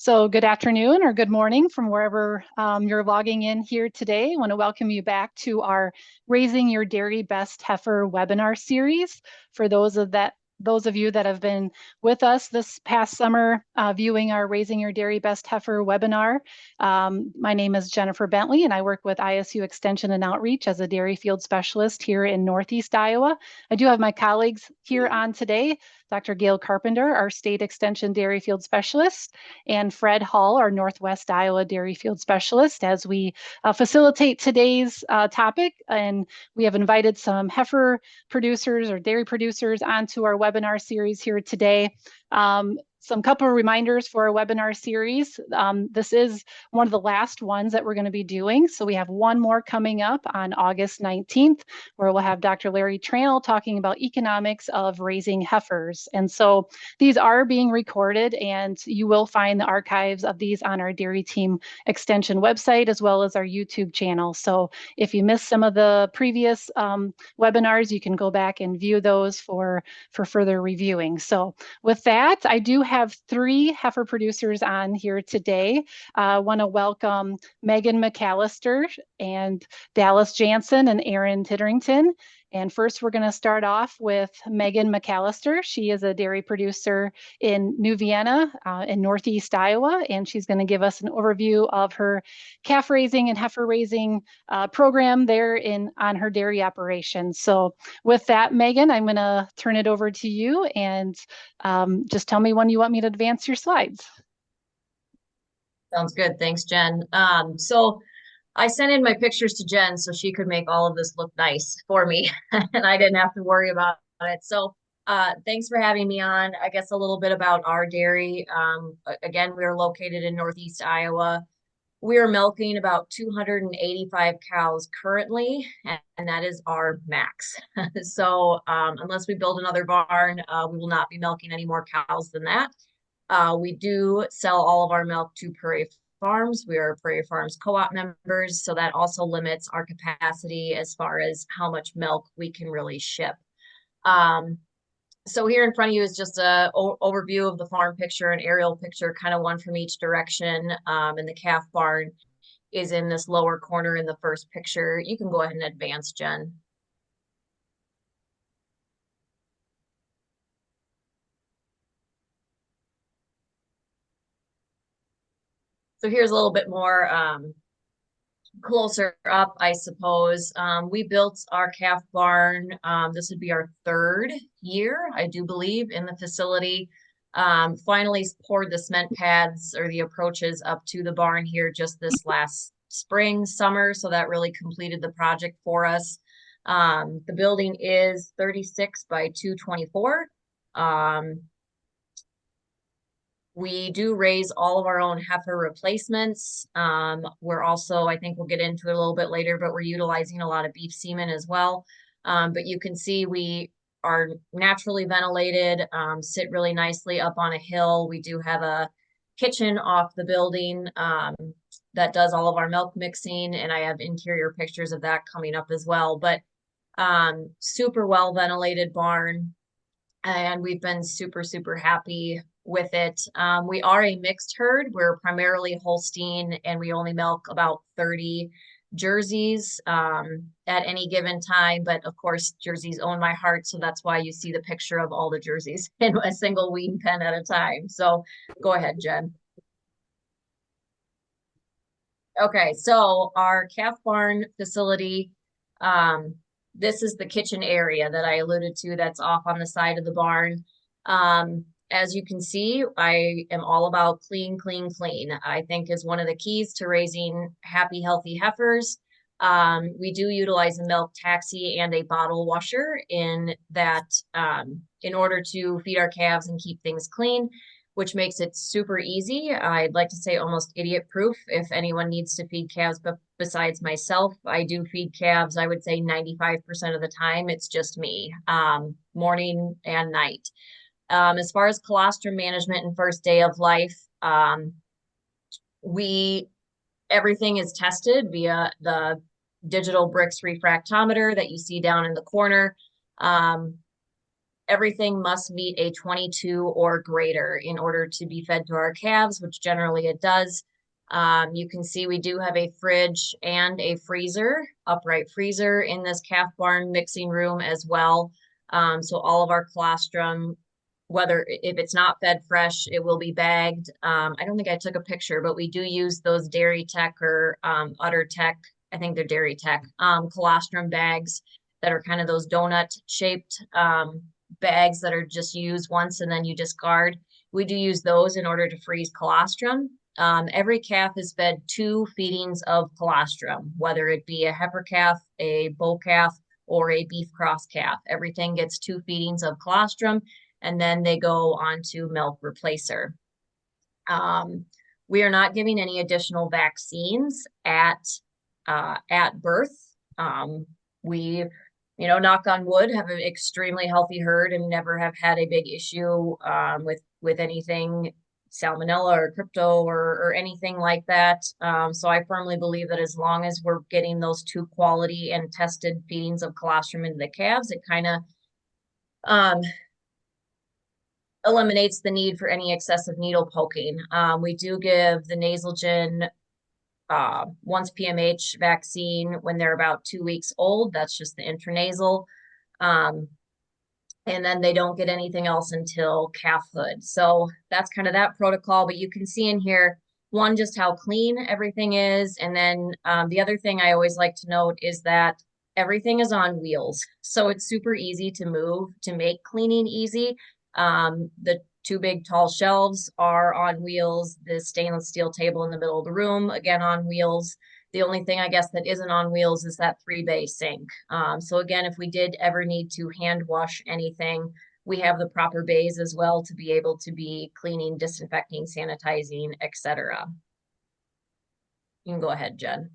So good afternoon or good morning from wherever you're logging in here today. I want to welcome you back to our Raising Your Dairy Best Heifer webinar series. For those of you that have been with us this past summer viewing our Raising Your Dairy Best Heifer webinar. My name is Jennifer Bentley and I work with ISU Extension and Outreach as a dairy field specialist here in Northeast Iowa. I do have my colleagues here on today, Dr. Gail Carpenter, our State Extension Dairy Field Specialist, and Fred Hall, our Northwest Iowa Dairy Field Specialist, as we facilitate today's topic. And we have invited some heifer producers or dairy producers onto our webinar series here today. Some couple of reminders for our webinar series. This is one of the last ones that we're going to be doing. So we have one more coming up on August 19th, where we'll have Dr. Larry Tranel talking about economics of raising heifers. And so these are being recorded, and you will find the archives of these on our Dairy Team Extension website, as well as our YouTube channel. So if you missed some of the previous webinars, you can go back and view those for further reviewing. So with that, I do have three heifer producers on here today. I want to welcome Megan McAllister and Dallas Jansen and Erin Titterington. And first, we're going to start off with Megan McAllister. She is a dairy producer in New Vienna in Northeast Iowa, and she's going to give us an overview of her calf raising and heifer raising program there on her dairy operations. So with that, Megan, I'm going to turn it over to you, and just tell me when you want me to advance your slides. Sounds good. Thanks, Jen. So I sent in my pictures to Jen so she could make all of this look nice for me and I didn't have to worry about it. So thanks for having me on. I guess a little bit about our dairy. Again, we are located in Northeast Iowa. We are milking about 285 cows currently, and that is our max. So unless we build another barn, we will not be milking any more cows than that. We do sell all of our milk to Prairie Farms. We are Prairie Farms co-op members, so that also limits our capacity as far as how much milk we can really ship. So here in front of you is just a overview of the farm picture, an aerial picture, kind of one from each direction. And the calf barn is in this lower corner in the first picture. You can go ahead and advance, Jen. So here's a little bit more closer up, I suppose. We built our calf barn. This would be our third year, I do believe, in the facility. Finally poured the cement pads or the approaches up to the barn here just this last spring, summer. So that really completed the project for us. The building is 36 by 224. We do raise all of our own heifer replacements. We're also, I think we'll get into it a little bit later, but we're utilizing a lot of beef semen as well. But you can see we are naturally ventilated, sit really nicely up on a hill. We do have a kitchen off the building that does all of our milk mixing, and I have interior pictures of that coming up as well. But super well ventilated barn, and we've been super, super happy with it. We are a mixed herd. We're primarily Holstein, and we only milk about 30 jerseys at any given time. But of course, jerseys own my heart, so that's why you see the picture of all the jerseys in a single wean pen at a time. So go ahead, Jen. Okay, so our calf barn facility, this is the kitchen area that I alluded to that's off on the side of the barn. As you can see, I am all about clean, clean, clean. I think is one of the keys to raising happy, healthy heifers. We do utilize a milk taxi and a bottle washer in that in order to feed our calves and keep things clean, which makes it super easy. I'd like to say almost idiot proof if anyone needs to feed calves, but besides myself, I do feed calves. I would say 95% of the time, it's just me, morning and night. As far as colostrum management and first day of life, everything is tested via the digital Brix refractometer that you see down in the corner. everything must meet a 22 or greater in order to be fed to our calves, which generally it does. You can see we do have a fridge and a freezer, upright freezer in this calf barn mixing room as well. So all of our colostrum, whether if it's not fed fresh, it will be bagged. I don't think I took a picture, but we do use those Dairy Tech or Udder Tech, I think they're Dairy Tech, colostrum bags that are kind of those donut shaped bags that are just used once and then you discard. We do use those in order to freeze colostrum. Every calf is fed 2 feedings of colostrum, whether it be a heifer calf, a bull calf, or a beef cross calf. Everything gets 2 feedings of colostrum, and then they go on to milk replacer. We are not giving any additional vaccines at birth. We, knock on wood, have an extremely healthy herd and never have had a big issue with anything salmonella or crypto or anything like that. So I firmly believe that as long as we're getting those 2 quality and tested feedings of colostrum into the calves, it kind of eliminates the need for any excessive needle poking. We do give the Nasalgin once PMH vaccine when they're about 2 weeks old. That's just the intranasal. And then they don't get anything else until calfhood. So that's kind of that protocol. But you can see in here, one, just how clean everything is. And then the other thing I always like to note is that everything is on wheels. So it's super easy to move to make cleaning easy. The 2 big tall shelves are on wheels. The stainless steel table in the middle of the room, again, on wheels. The only thing I guess that isn't on wheels is that 3-bay sink. So again, if we did ever need to hand wash anything, we have the proper bays as well to be able to be cleaning, disinfecting, sanitizing, etc. You can go ahead, Jen.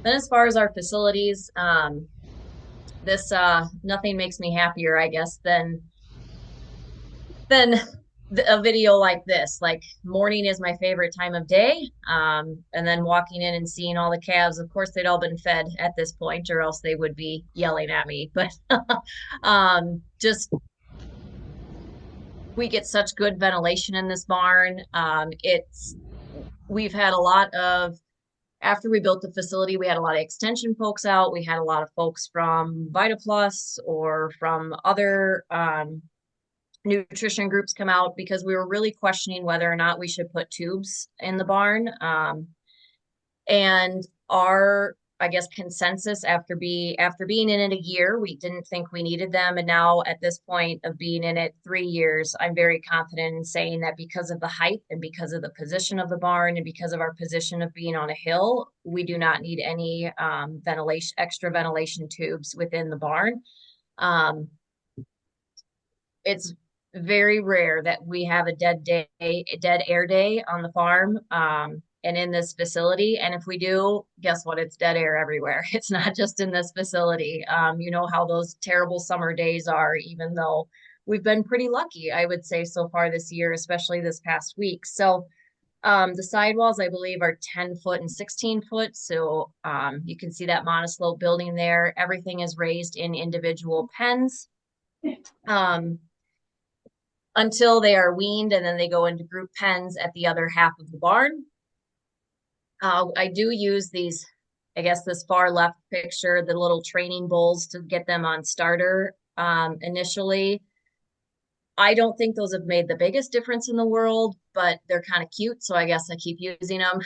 Then as far as our facilities, this nothing makes me happier, I guess, than a video like this. Like, morning is my favorite time of day. And then walking in and seeing all the calves, of course, they'd all been fed at this point, or else they would be yelling at me. But just we get such good ventilation in this barn. We've had a lot of, after we built the facility, we had a lot of extension folks out. We had a lot of folks from VitaPlus or from other nutrition groups come out because we were really questioning whether or not we should put tubes in the barn. And our, I guess, consensus after being in it a year, we didn't think we needed them. And now at this point of being in it 3 years, I'm very confident in saying that because of the height and because of the position of the barn and because of our position of being on a hill, we do not need any extra ventilation tubes within the barn. It's very rare that we have a dead air day on the farm. And in this facility. And if we do, guess what? It's dead air everywhere. It's not just in this facility. You know how those terrible summer days are, even though we've been pretty lucky, I would say, so far this year, especially this past week. So the sidewalls, I believe, are 10 foot and 16 foot. So you can see that monoslope building there. Everything is raised in individual pens until they are weaned, and then they go into group pens at the other half of the barn. I do use these, I guess this far left picture, the little training bowls to get them on starter initially. I don't think those have made the biggest difference in the world, but they're kind of cute. So I guess I keep using them.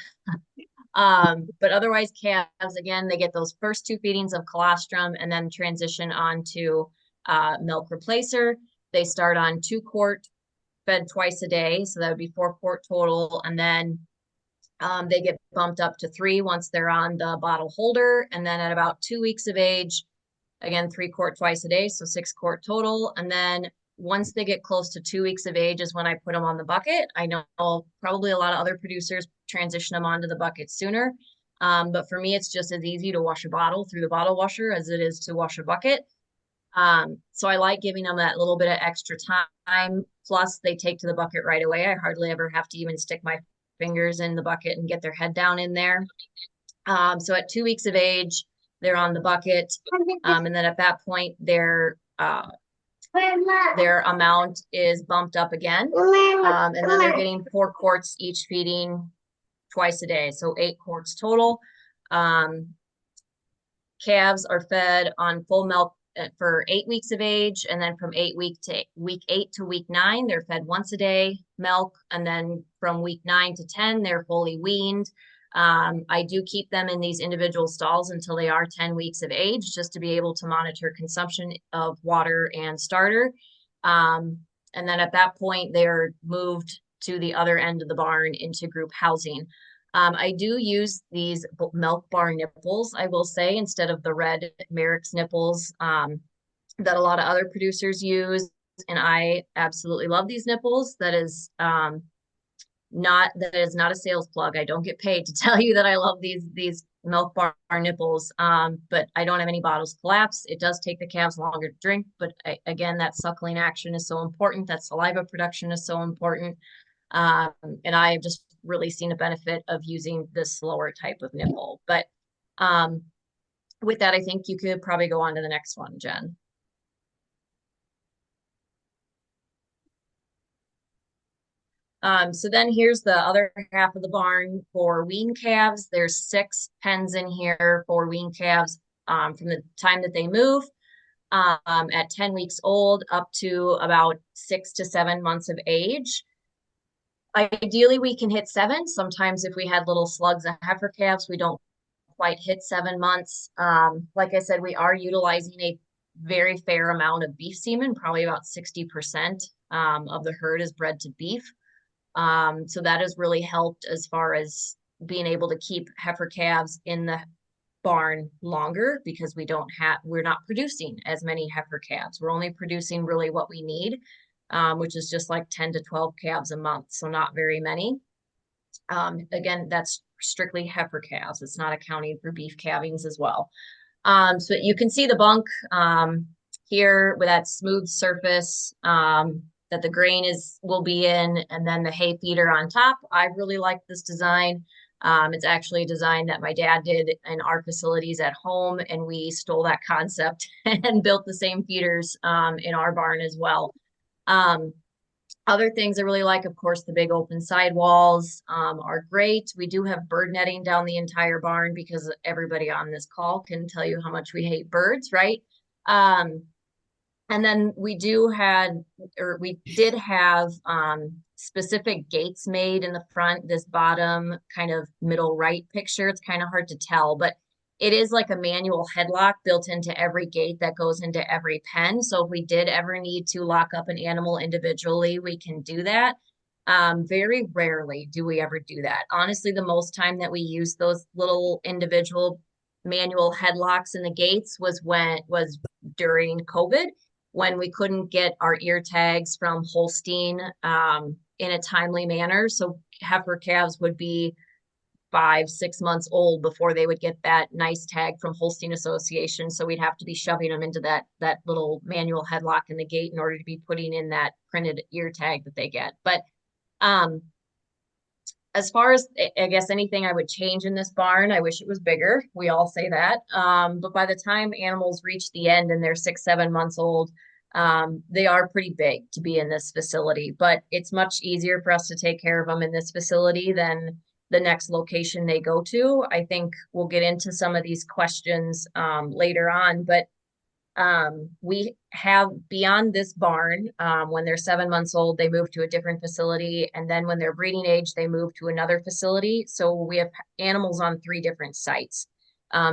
But otherwise, calves, again, they get those first 2 feedings of colostrum and then transition on to milk replacer. They start on 2 quart fed twice a day. So that would be 4 quart total. And then they get bumped up to 3 once they're on the bottle holder. And then at about 2 weeks of age, again, 3 quart twice a day. So 6 quart total. And then once they get close to 2 weeks of age is when I put them on the bucket. I know probably a lot of other producers transition them onto the bucket sooner. But for me, it's just as easy to wash a bottle through the bottle washer as it is to wash a bucket. So I like giving them that little bit of extra time. Plus they take to the bucket right away. I hardly ever have to even stick my fingers in the bucket and get their head down in there. So at 2 weeks of age, they're on the bucket. And then at that point, their amount is bumped up again. And then they're getting 4 quarts each, feeding twice a day. So 8 quarts total. Calves are fed on full milk for 8 weeks of age. And then from week 8 to week 9, they're fed once a day milk. And then from week 9 to 10, they're fully weaned. I do keep them in these individual stalls until they are 10 weeks of age, just to be able to monitor consumption of water and starter. And then at that point, they're moved to the other end of the barn into group housing. I do use these milk bar nipples, I will say, instead of the red Merrick's nipples that a lot of other producers use. And I absolutely love these nipples. That is not a sales plug. I don't get paid to tell you that I love these milk bar nipples. But I don't have any bottles collapse. It does take the calves longer to drink, but again, that suckling action is so important. That saliva production is so important. And I have just really seen a benefit of using this slower type of nipple. But with that, I think you could probably go on to the next one, Jen. So then here's the other half of the barn for wean calves. There's 6 pens in here for wean calves from the time that they move at 10 weeks old up to about 6 to 7 months of age. Ideally, we can hit 7. Sometimes if we had little slugs of heifer calves, we don't quite hit 7 months. Like I said, we are utilizing a very fair amount of beef semen, probably about 60% of the herd is bred to beef. So that has really helped as far as being able to keep heifer calves in the barn longer, because we're not producing as many heifer calves. We're only producing really what we need, which is just like 10 to 12 calves a month. So not very many. Again, that's strictly heifer calves. It's not accounting for beef calvings as well. So you can see the bunk here with that smooth surface that the grain will be in, and then the hay feeder on top. I really like this design. It's actually a design that my dad did in our facilities at home, and we stole that concept and built the same feeders in our barn as well. Other things I really like, of course, the big open sidewalls are great. We do have bird netting down the entire barn because everybody on this call can tell you how much we hate birds, right? And then we did have specific gates made in the front. This bottom kind of middle right picture, it's kind of hard to tell, but it is like a manual headlock built into every gate that goes into every pen. So if we did ever need to lock up an animal individually, we can do that. Very rarely do we ever do that. Honestly, the most time that we use those little individual manual headlocks in the gates was during COVID, when we couldn't get our ear tags from Holstein in a timely manner. So heifer calves would be 5, 6 months old before they would get that nice tag from Holstein Association. So we'd have to be shoving them into that little manual headlock in the gate in order to be putting in that printed ear tag that they get. But as far as, I guess, anything I would change in this barn, I wish it was bigger. We all say that. But by the time animals reach the end and they're 6, 7 months old, they are pretty big to be in this facility. But it's much easier for us to take care of them in this facility than the next location they go to. I think we'll get into some of these questions later on, but we have, beyond this barn, when they're 7 months old, they move to a different facility. And then when they're breeding age, they move to another facility. So we have animals on 3 different sites.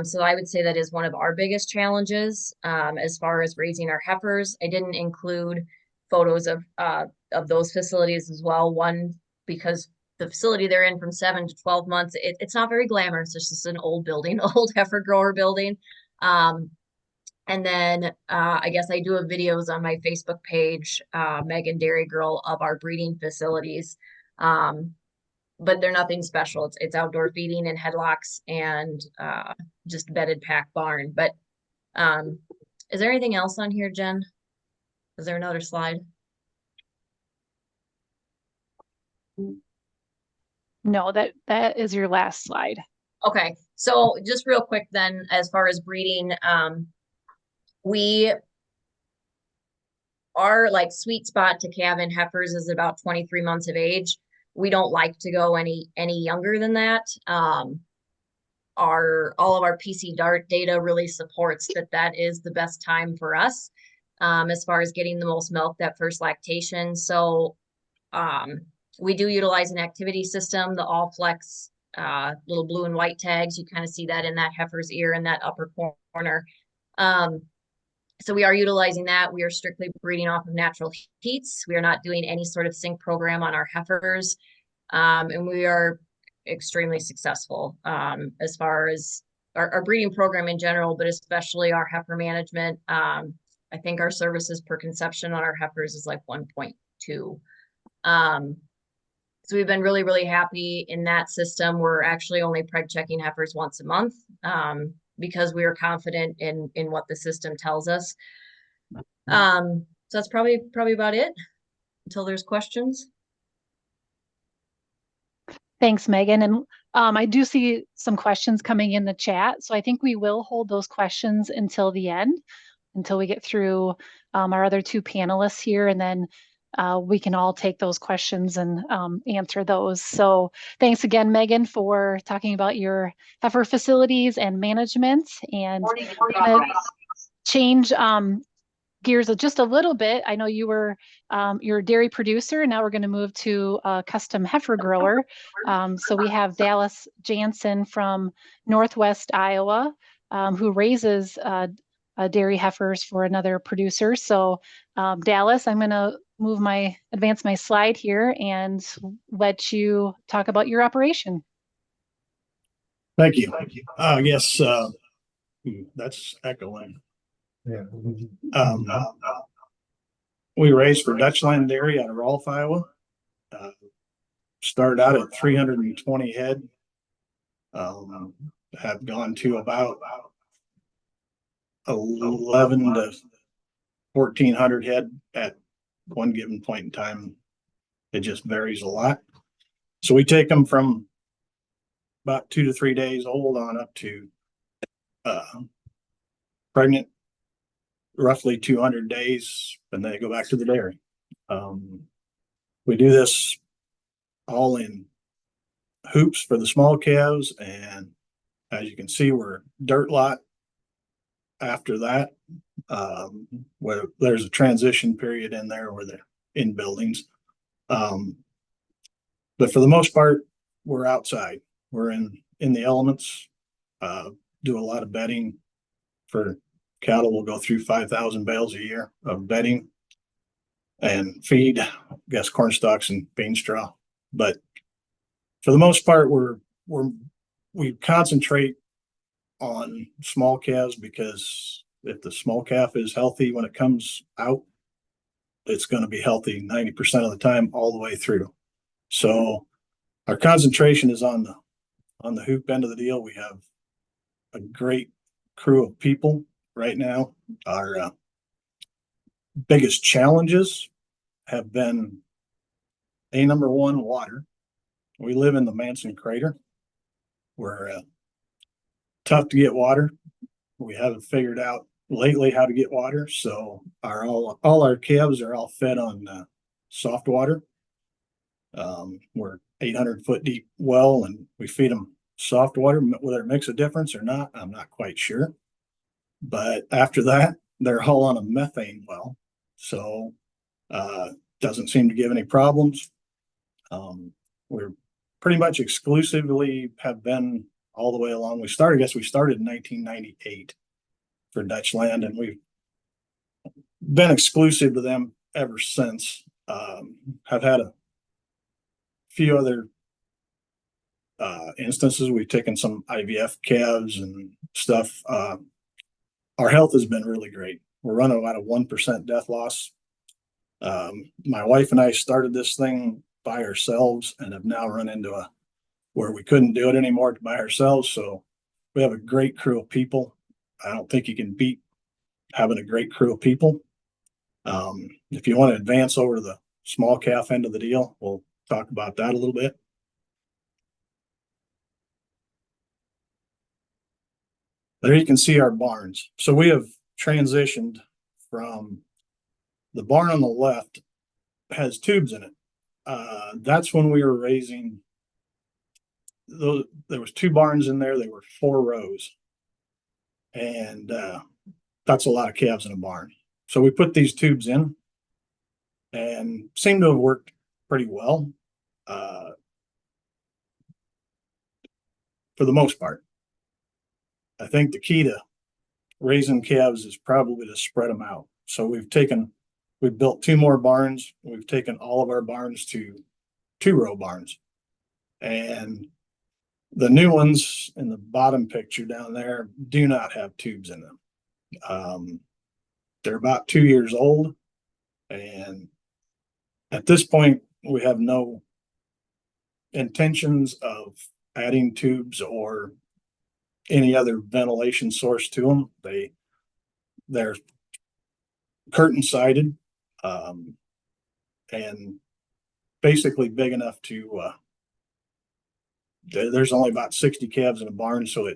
So I would say that is one of our biggest challenges as far as raising our heifers. I didn't include photos of those facilities as well. One, because the facility they're in from 7 to 12 months, it's not very glamorous. It's just an old building, old heifer grower building. And then I guess I do have videos on my Facebook page, Megan Dairy Girl, of our breeding facilities. But they're nothing special. It's outdoor feeding and headlocks and just bedded pack barn. But is there anything else on here, Jen? Is there another slide? No, that is your last slide. Okay, so just real quick then, as far as breeding, we our like sweet spot to calve-in heifers is about 23 months of age. We don't like to go any younger than that. All of our PC Dart data really supports that that is the best time for us, as far as getting the most milk that first lactation. So we do utilize an activity system, the all flex little blue and white tags. You kind of see that in that heifer's ear in that upper corner. Um, so we are utilizing that. We are strictly breeding off of natural heats. We are not doing any sort of sync program on our heifers. And we are extremely successful as far as our breeding program in general, but especially our heifer management. I think our services per conception on our heifers is like 1.2. So we've been really, really happy in that system. We're actually only preg checking heifers once a month because we are confident in what the system tells us. So that's probably about it until there's questions. Thanks, Megan. And I do see some questions coming in the chat. So I think we will hold those questions until the end, until we get through our other two panelists here. And then we can all take those questions and answer those. So thanks again, Megan, for talking about your heifer facilities and management. And we're going to change gears just a little bit. I know you're a dairy producer, and now we're going to move to a custom heifer grower. So we have Dallas Jansen from Northwest Iowa, who raises dairy heifers for another producer. So Dallas, I'm going to advance my slide here and let you talk about your operation. Thank you. Yes, that's echoing. Yeah. We raised for Dutchland Dairy out of Rolfe, Iowa. Started out at 320 head. Have gone to about 11 to 1,400 head at one given point in time. It just varies a lot. So we take them from about 2 to 3 days old on up to pregnant, roughly 200 days, and they go back to the dairy. We do this all in hoops for the small calves, and as you can see, we're dirt lot after that, where there's a transition period in there where they're in buildings. But for the most part, we're outside. We're in the elements, do a lot of bedding for cattle. We'll go through 5,000 bales a year of bedding and feed, I guess, corn stalks and bean straw. But for the most part, we concentrate on small calves, because if the small calf is healthy when it comes out, it's going to be healthy 90% of the time all the way through. So our concentration is on the hoop end of the deal. We have a great crew of people right now. Our biggest challenges have been number one, water. We live in the Manson crater. We're tough to get water. We haven't figured out lately how to get water, so all our calves are all fed on soft water. We're 800-foot deep well, and we feed them soft water. Whether it makes a difference or not, I'm not quite sure. But after that, they're all on a methane well, so doesn't seem to give any problems. We're pretty much exclusively have been all the way along. We started in 1998 for Dutchland, and we've been exclusive to them ever since. Have had a few other instances. We've taken some IVF calves and stuff. Our health has been really great. We're running about a 1% death loss. My wife and I started this thing by ourselves and have now run into where we couldn't do it anymore by ourselves. So we have a great crew of people. I don't think you can beat having a great crew of people. If you want to advance over to the small calf end of the deal, we'll talk about that a little bit. There you can see our barns. So we have transitioned from the barn on the left has tubes in it. That's when we were raising those. There was 2 barns in there. They were 4 rows, and that's a lot of calves in a barn. So we put these tubes in, and seemed to have worked pretty well for the most part. I think the key to raising calves is probably to spread them out. So we've built 2 more barns. We've taken all of our barns to 2-row barns. And the new ones in the bottom picture down there do not have tubes in them. They're about 2 years old. And at this point, we have no intentions of adding tubes or any other ventilation source to them. They're curtain sided, and basically big enough to there's only about 60 calves in a barn, so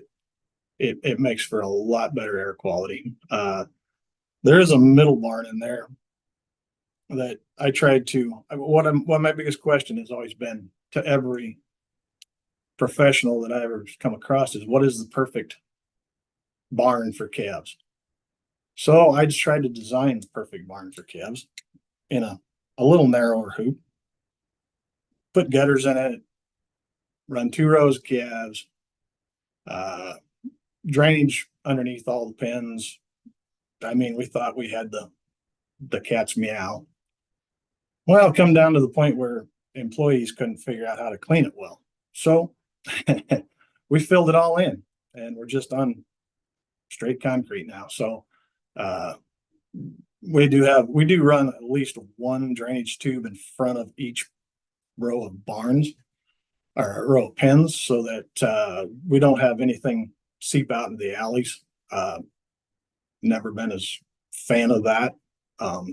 it makes for a lot better air quality. There is a middle barn in there that I tried to, what my biggest question has always been to every professional that I ever come across is, what is the perfect barn for calves? So I just tried to design the perfect barn for calves in a little narrower hoop, put gutters in it, run 2 rows of calves, drainage underneath all the pens. I mean, we thought we had the cat's meow. Well, come down to the point where employees couldn't figure out how to clean it well. So we filled it all in, and we're just on straight concrete now. So we do run at least 1 drainage tube in front of each row of barns or row of pens, so that we don't have anything seep out into the alleys. Never been as fan of that.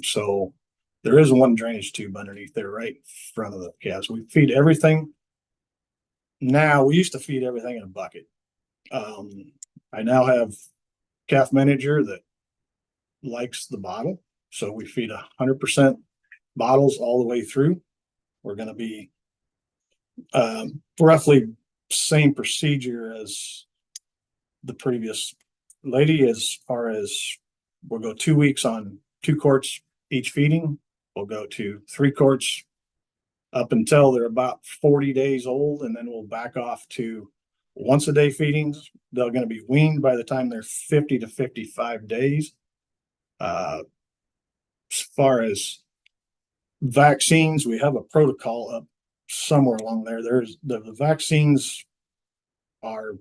So there is 1 drainage tube underneath there, right in front of the calves. We feed everything. Now, we used to feed everything in a bucket. I now have calf manager that likes the bottle, so we feed 100% bottles all the way through. We're going to be roughly same procedure as the previous lady, as far as we'll go 2 weeks on 2 quarts each feeding. We'll go to 3 quarts up until they're about 40 days old, and then we'll back off to once a day feedings. They're going to be weaned by the time they're 50 to 55 days. As far as vaccines, we have a protocol up somewhere along there. There's the vaccines are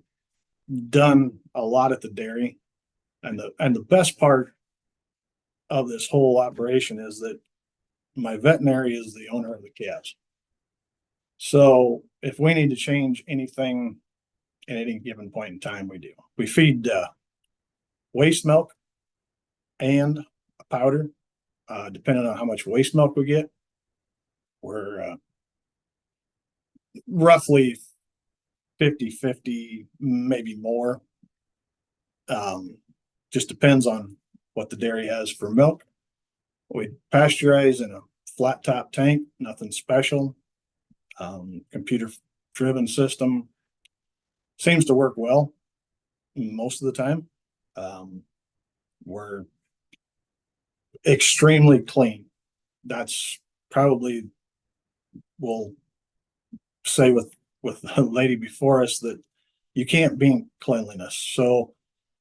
done a lot at the dairy, and the best part of this whole operation is that my veterinary is the owner of the calves. So if we need to change anything at any given point in time, we do. We feed waste milk and a powder, depending on how much waste milk we get. We're roughly 50-50, maybe more. Just depends on what the dairy has for milk. We pasteurize in a flat top tank, nothing special. Computer driven system seems to work well most of the time. We're extremely clean. That's probably, we'll say with the lady before us, that you can't beat cleanliness. So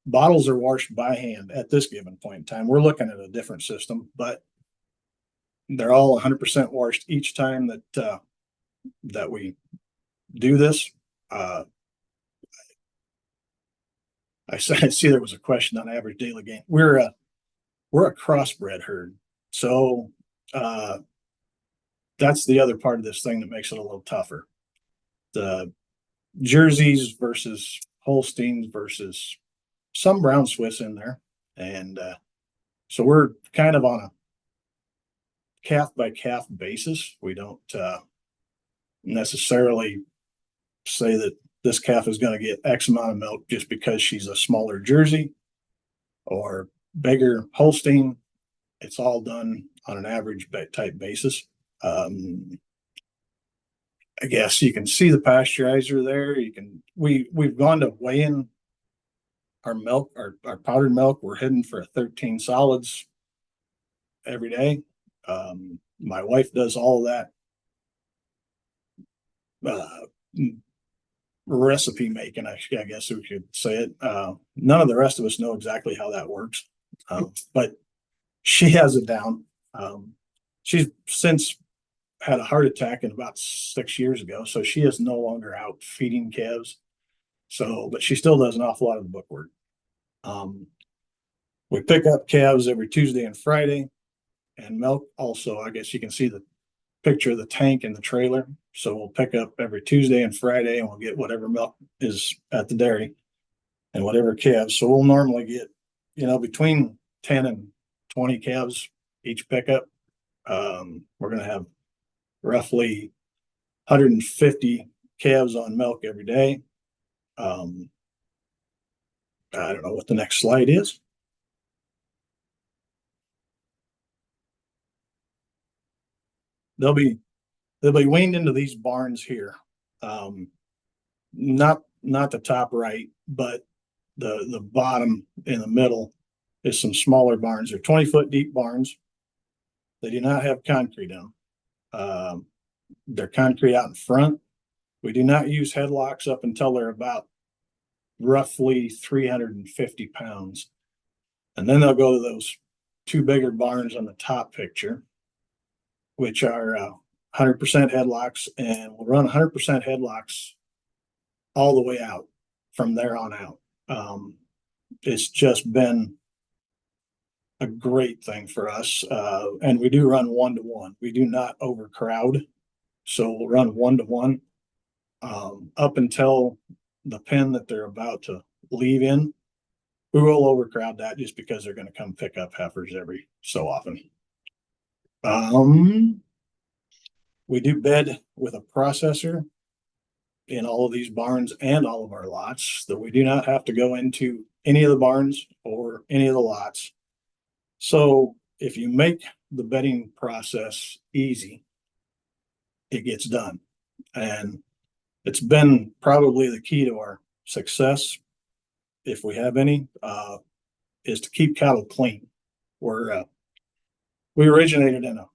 bottles are washed by hand at this given point in time. We're looking at a different system, but they're all 100% washed each time that we do this. I see there was a question on average daily gain. We're a crossbred herd, so that's the other part of this thing that makes it a little tougher. The Jerseys versus Holsteins versus some brown Swiss in there, and so we're kind of on a calf by calf basis. We don't necessarily say that this calf is going to get X amount of milk just because she's a smaller Jersey or bigger Holstein. It's all done on an average type basis. I guess you can see the pasteurizer there. We've gone to weigh in our milk, our powdered milk. We're heading for 13 solids every day. My wife does all of that recipe making, I guess we could say it. None of the rest of us know exactly how that works, but she has it down. She's since had a heart attack about 6 years ago, so she is no longer out feeding calves. So, but she still does an awful lot of the book work. We pick up calves every Tuesday and Friday, and milk also. I guess you can see the picture of the tank and the trailer. So we'll pick up every Tuesday and Friday, and we'll get whatever milk is at the dairy and whatever calves. So we'll normally get, between 10 and 20 calves each pickup. We're going to have roughly 150 calves on milk every day. I don't know what the next slide is. They'll be weaned into these barns here. Not the top right, but the bottom in the middle is some smaller barns. They're 20-foot deep barns. They do not have concrete in them. They're concrete out in front. We do not use headlocks up until they're about roughly 350 pounds. And then they'll go to those two bigger barns on the top picture, which are 100% headlocks, and we'll run 100% headlocks all the way out from there on out. It's just been a great thing for us. And we do run 1-to-1. We do not overcrowd. So we'll run 1-to-1 up until the pen that they're about to leave in. We will overcrowd that just because they're going to come pick up heifers every so often. We do bed with a processor in all of these barns and all of our lots, that we do not have to go into any of the barns or any of the lots. So if you make the bedding process easy, it gets done. And it's been probably the key to our success, if we have any, is to keep cattle clean. We originated in a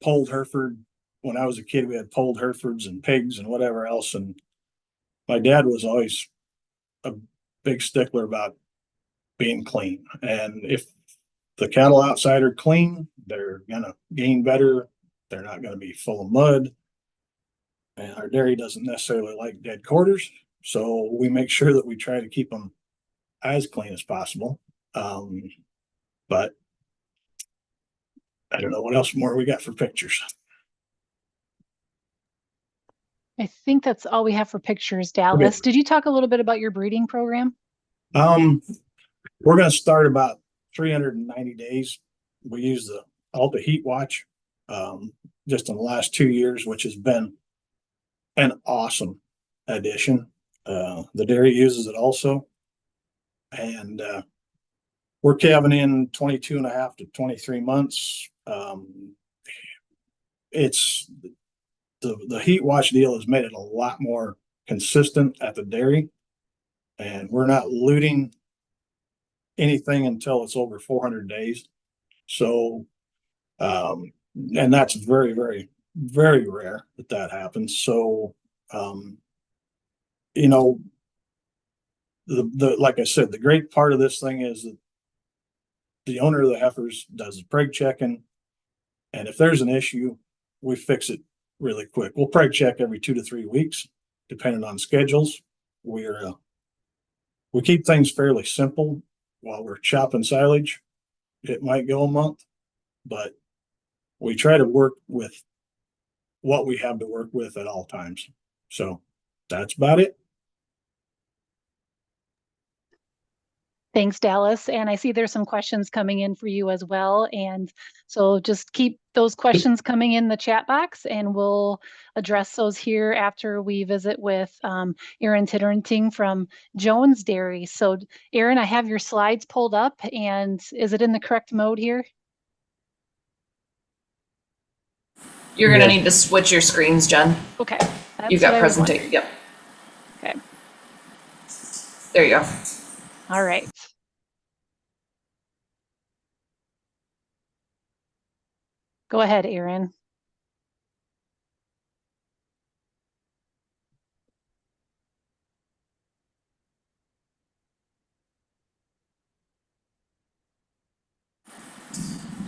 polled Hereford. When I was a kid, we had polled Herefords and pigs and whatever else. And my dad was always a big stickler about being clean. And if the cattle outside are clean, they're going to gain better. They're not going to be full of mud. And our dairy doesn't necessarily like dead quarters. So we make sure that we try to keep them as clean as possible. But I don't know what else more we got for pictures. I think that's all we have for pictures, Dallas. Okay. Did you talk a little bit about your breeding program? We're going to start about 390 days. We use the Alta Heat Watch just in the last 2 years, which has been an awesome addition. The dairy uses it also. And we're calving in 22 and a half to 23 months. It's the Heat Watch deal has made it a lot more consistent at the dairy, and we're not looting anything until it's over 400 days. So, and that's very, very, very rare that happens. So, like I said, the great part of this thing is that the owner of the heifers does the preg checking, and if there's an issue, we fix it really quick. We'll preg check every 2 to 3 weeks, depending on schedules. We keep things fairly simple while we're chopping silage. It might go a month, but we try to work with what we have to work with at all times. So that's about it. Thanks, Dallas. And I see there's some questions coming in for you as well. And so just keep those questions coming in the chat box and we'll address those here after we visit with Erin Titterenting from Jones Dairy. So Erin, I have your slides pulled up and is it in the correct mode here? You're going to need to switch your screens, Jen. Okay. You've got presentation. Yep. Okay. There you go. All right. Go ahead, Erin.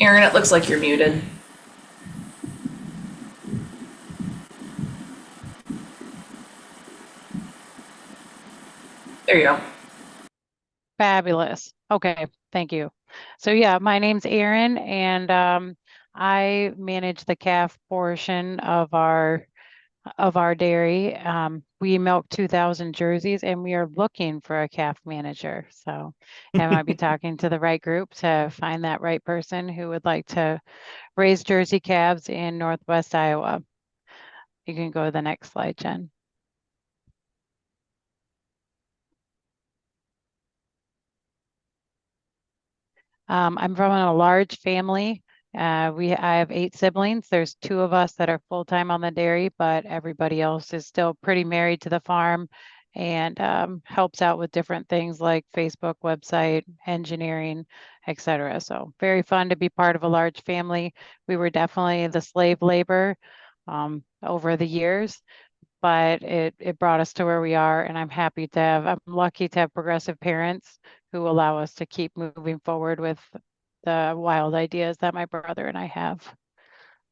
Erin, it looks like you're muted. There you go. Fabulous. Okay, thank you. So yeah, my name's Erin, and I manage the calf portion of our dairy. We milk 2,000 jerseys, and we are looking for a calf manager. So I might be talking to the right group to find that right person who would like to raise Jersey calves in Northwest Iowa. You can go to the next slide, Jen. I'm from a large family. I have 8 siblings. There's 2 of us that are full-time on the dairy, but everybody else is still pretty married to the farm and helps out with different things like Facebook, website, engineering, etc. So very fun to be part of a large family. We were definitely the slave labor over the years, but it brought us to where we are, and I'm lucky to have progressive parents who allow us to keep moving forward with the wild ideas that my brother and I have.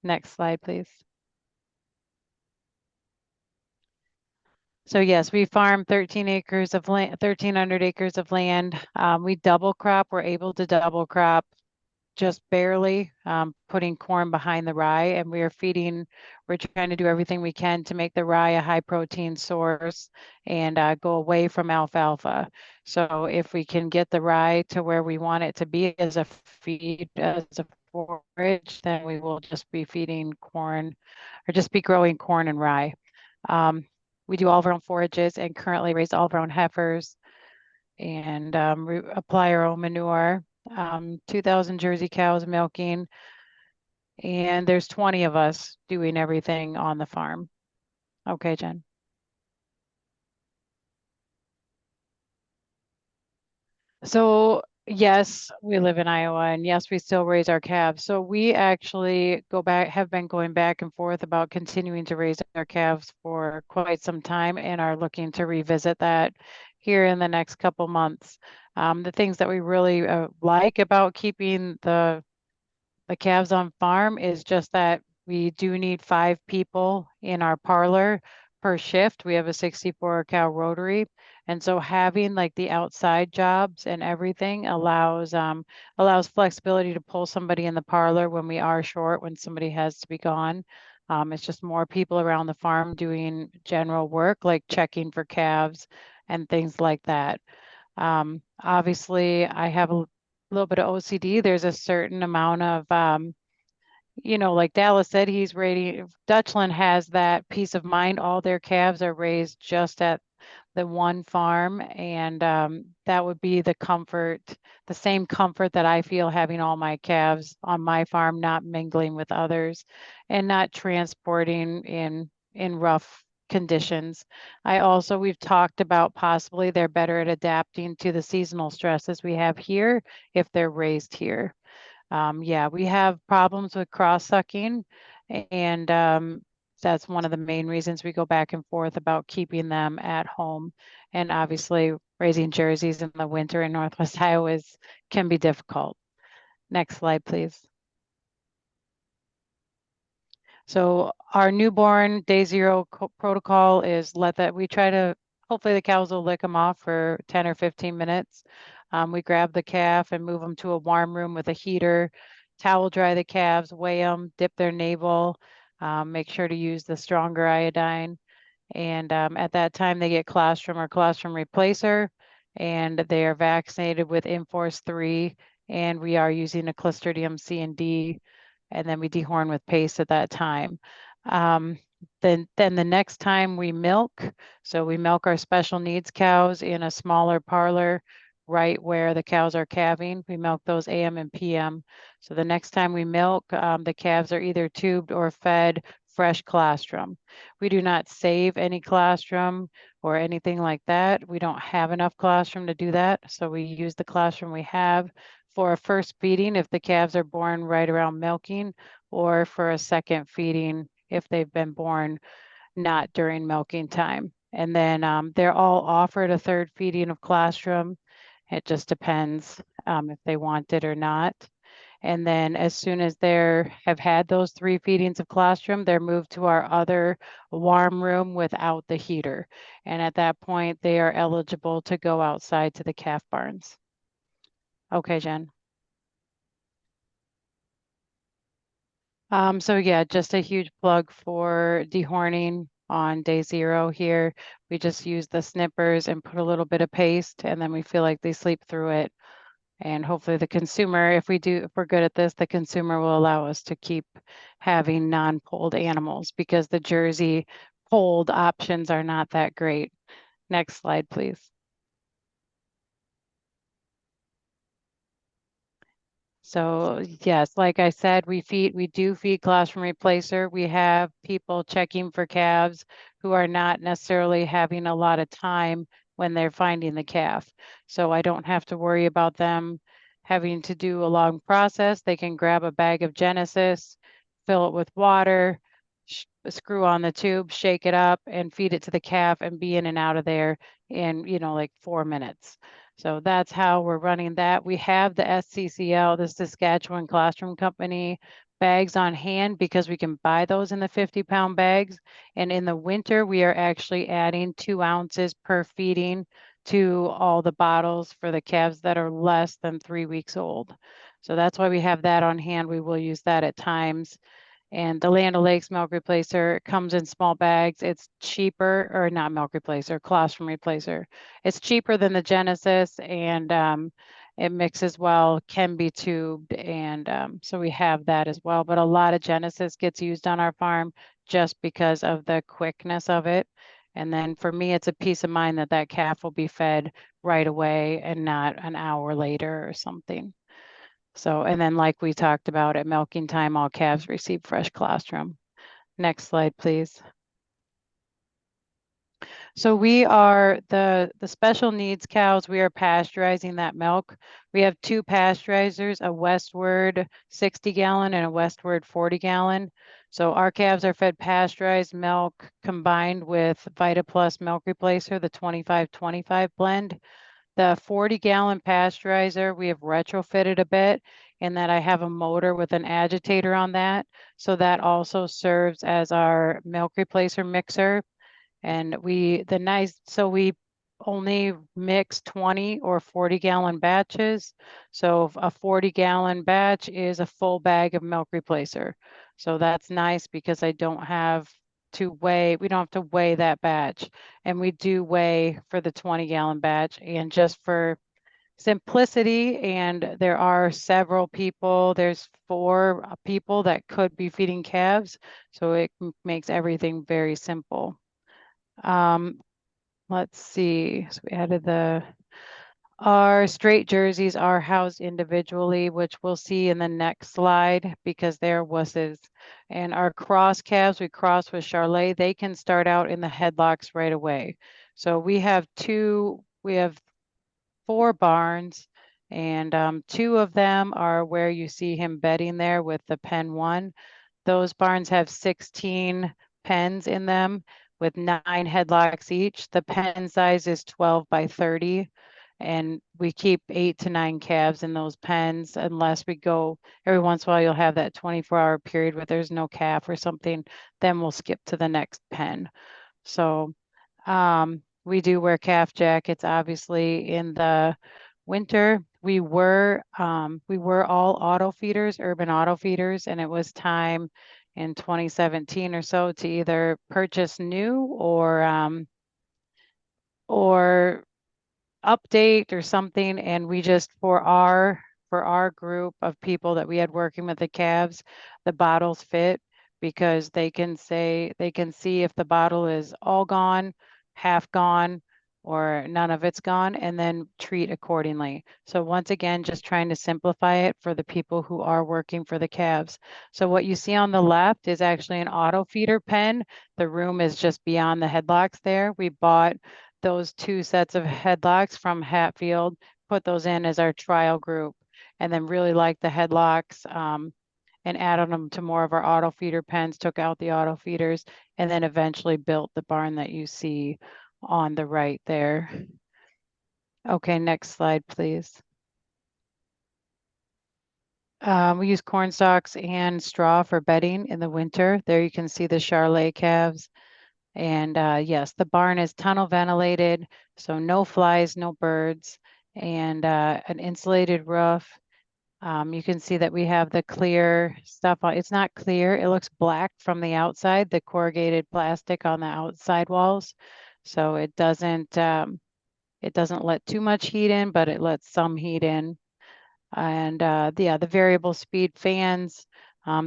Next slide, please. So yes, we farm 13 acres of land, 1,300 acres of land. We double crop. We're able to double crop just barely, putting corn behind the rye, and we're trying to do everything we can to make the rye a high protein source and go away from alfalfa. So if we can get the rye to where we want it to be as a feed, as a forage, then we will just be feeding corn or just be growing corn and rye. We do all of our own forages and currently raise all of our own heifers and we apply our own manure. 2,000 Jersey cows milking, and there's 20 of us doing everything on the farm. Okay, Jen. So yes, we live in Iowa, and yes, we still raise our calves. So we actually have been going back and forth about continuing to raise our calves for quite some time and are looking to revisit that here in the next couple months. The things that we really like about keeping the calves on farm is just that we do need 5 people in our parlor per shift. We have a 64 cow rotary. And so having like the outside jobs and everything allows flexibility to pull somebody in the parlor when we are short, when somebody has to be gone. It's just more people around the farm doing general work like checking for calves and things like that. Obviously, I have a little bit of OCD. There's a certain amount of, like Dallas said, Dutchland has that peace of mind. All their calves are raised just at the one farm, and that would be the same comfort that I feel having all my calves on my farm, not mingling with others and not transporting in rough conditions. We've talked about possibly they're better at adapting to the seasonal stresses we have here if they're raised here. Yeah, we have problems with cross sucking, and that's one of the main reasons we go back and forth about keeping them at home. And obviously, raising jerseys in the winter in Northwest Iowa can be difficult. Next slide, please. So our newborn day 0 protocol is hopefully the cows will lick them off for 10 or 15 minutes. We grab the calf and move them to a warm room with a heater, towel dry the calves, weigh them, dip their navel, make sure to use the stronger iodine. And at that time, they get colostrum or colostrum replacer. and they are vaccinated with Enforce 3, and we are using a Clostridium C and D, and then we dehorn with paste at that time. Then the next time we milk, so we milk our special needs cows in a smaller parlor right where the cows are calving. We milk those AM and PM. So the next time we milk, the calves are either tubed or fed fresh colostrum. We do not save any colostrum or anything like that. We don't have enough colostrum to do that. So we use the colostrum we have for a first feeding if the calves are born right around milking, or for a second feeding if they've been born not during milking time. And then they're all offered a third feeding of colostrum. It just depends if they want it or not. And then as soon as they have had those 3 feedings of colostrum, they're moved to our other warm room without the heater. And at that point, they are eligible to go outside to the calf barns. Okay, Jen. So yeah, just a huge plug for dehorning on day 0 here. We just use the snippers and put a little bit of paste, and then we feel like they sleep through it. And hopefully the consumer, if we're good at this, the consumer will allow us to keep having non-polled animals, because the Jersey polled options are not that great. Next slide, please. So yes, like I said, we do feed colostrum replacer. We have people checking for calves who are not necessarily having a lot of time when they're finding the calf. So I don't have to worry about them having to do a long process. They can grab a bag of Genesis, fill it with water, screw on the tube, shake it up, and feed it to the calf and be in and out of there in, like 4 minutes. So that's how we're running that. We have the SCCL, the Saskatchewan Colostrum Company, bags on hand because we can buy those in the 50-pound bags. And in the winter, we are actually adding 2 ounces per feeding to all the bottles for the calves that are less than 3 weeks old. So that's why we have that on hand. We will use that at times. And the Land O'Lakes milk replacer comes in small bags. It's cheaper, or not milk replacer, colostrum replacer. It's cheaper than the Genesis, and it mixes well, can be tubed, and so we have that as well. But a lot of Genesis gets used on our farm just because of the quickness of it. And then for me, it's a peace of mind that that calf will be fed right away and not an hour later or something. So, and then like we talked about, at milking time, all calves receive fresh colostrum. Next slide, please. So we are the special needs cows. We are pasteurizing that milk. We have 2 pasteurizers, a Westward 60-gallon and a Westward 40-gallon. So our calves are fed pasteurized milk combined with VitaPlus milk replacer, the 25-25 blend. The 40-gallon pasteurizer, we have retrofitted a bit in that I have a motor with an agitator on that. So that also serves as our milk replacer mixer. And we only mix 20 or 40-gallon batches. So a 40-gallon batch is a full bag of milk replacer. So that's nice because we don't have to weigh that batch. And we do weigh for the 20-gallon batch. And just for simplicity, and there are several people, there's 4 people that could be feeding calves. So it makes everything very simple. Let's see. So we added our straight jerseys are housed individually, which we'll see in the next slide because they're wusses. And our cross calves, we cross with Charlet, they can start out in the headlocks right away. So we have 4 barns, and 2 of them are where you see him bedding there with the pen 1. Those barns have 16 pens in them with 9 headlocks each. The pen size is 12 by 30, and we keep 8 to 9 calves in those pens unless we go, every once in a while you'll have that 24-hour period where there's no calf or something, then we'll skip to the next pen. So we do wear calf jackets, obviously, in the winter. We were all auto feeders, urban auto feeders, and it was time in 2017 or so to either purchase new or update or something, and we just for our group of people that we had working with the calves, the bottles fit because they can see if the bottle is all gone, half gone, or none of it's gone, and then treat accordingly. So once again, just trying to simplify it for the people who are working for the calves. So what you see on the left is actually an auto feeder pen. The room is just beyond the headlocks there. We bought those 2 sets of headlocks from Hatfield, put those in as our trial group, and then really liked the headlocks, and added them to more of our auto feeder pens, took out the auto feeders, and then eventually built the barn that you see on the right there. Okay, next slide, please. We use corn stalks and straw for bedding in the winter. There you can see the Charolais calves. And yes, the barn is tunnel ventilated, so no flies, no birds, and an insulated roof. You can see that we have the clear stuff on. It's not clear, it looks black from the outside, the corrugated plastic on the outside walls. So it doesn't let too much heat in, but it lets some heat in. And the variable speed fans,